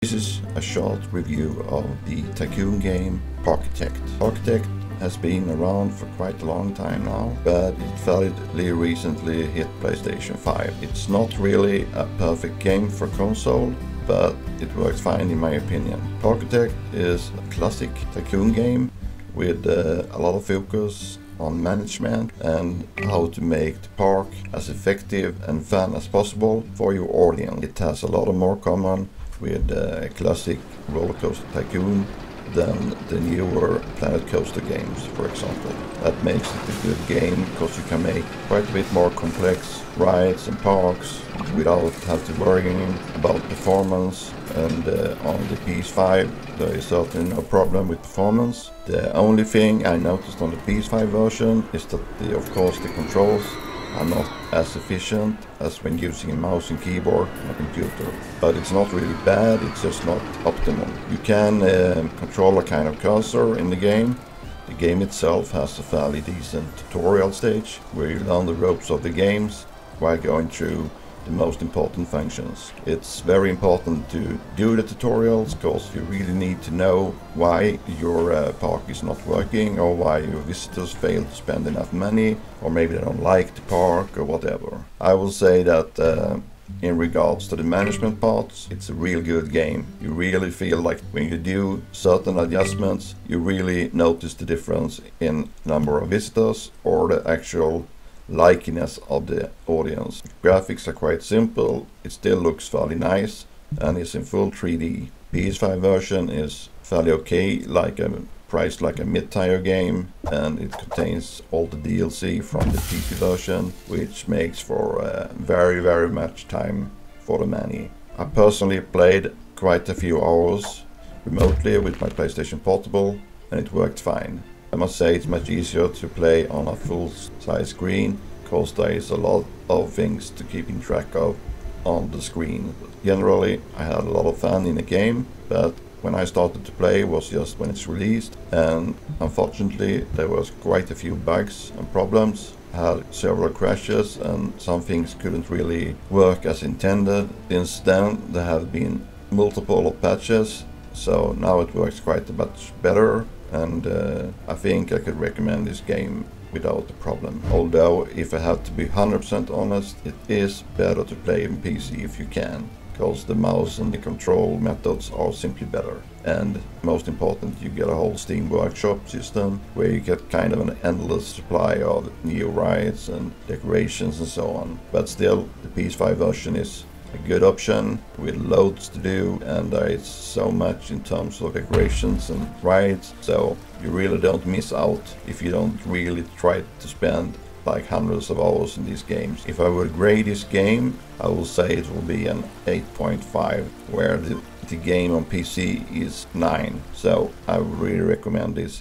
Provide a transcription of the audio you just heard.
This is a short review of the tycoon game Parkitect. Parkitect has been around for quite a long time now, but it fairly recently hit PlayStation 5. It's not really a perfect game for console, but it works fine in my opinion. Parkitect is a classic tycoon game with a lot of focus on management and how to make the park as effective and fun as possible for your audience. It has a lot of more common with a classic roller coaster tycoon than the newer Planet Coaster games, for example. That makes it a good game because you can make quite a bit more complex rides and parks without having to worry about performance. And on the PS5 there is certainly no problem with performance. The only thing I noticed on the PS5 version is that of course the controls are not as efficient as when using a mouse and keyboard on a computer. But it's not really bad, it's just not optimal. You can control a kind of cursor in the game. The game itself has a fairly decent tutorial stage where you learn the ropes of the games while going through the most important functions. It's very important to do the tutorials because you really need to know why your park is not working, or why your visitors fail to spend enough money, or maybe they don't like the park or whatever. I will say that in regards to the management parts, it's a real good game. You really feel like when you do certain adjustments, you really notice the difference in number of visitors or the actual likeness of the audience. Graphics are quite simple, it still looks fairly nice and is in full 3D. PS5 version is fairly okay, priced like a mid-tier game, and it contains all the DLC from the PC version, which makes for very much time for the money. I personally played quite a few hours remotely with my PlayStation Portable and it worked fine. I must say it's much easier to play on a full-size screen because there is a lot of things to keep in track of on the screen. Generally, I had a lot of fun in the game, but when I started to play was just when it's released, and unfortunately there was quite a few bugs and problems. I had several crashes and some things couldn't really work as intended. Since then there have been multiple patches, so now it works quite a much better. And I think I could recommend this game without a problem. Although, if I have to be 100% honest, it is better to play on PC if you can, because the mouse and the control methods are simply better. And most important, you get a whole Steam Workshop system where you get kind of an endless supply of new rides and decorations and so on. But still, the PS5 version is a good option with loads to do, and there is so much in terms of decorations and rides, so you really don't miss out if you don't really try to spend like hundreds of hours in these games. If I would grade this game, I will say it will be an 8.5, where the game on PC is 9, so I would really recommend this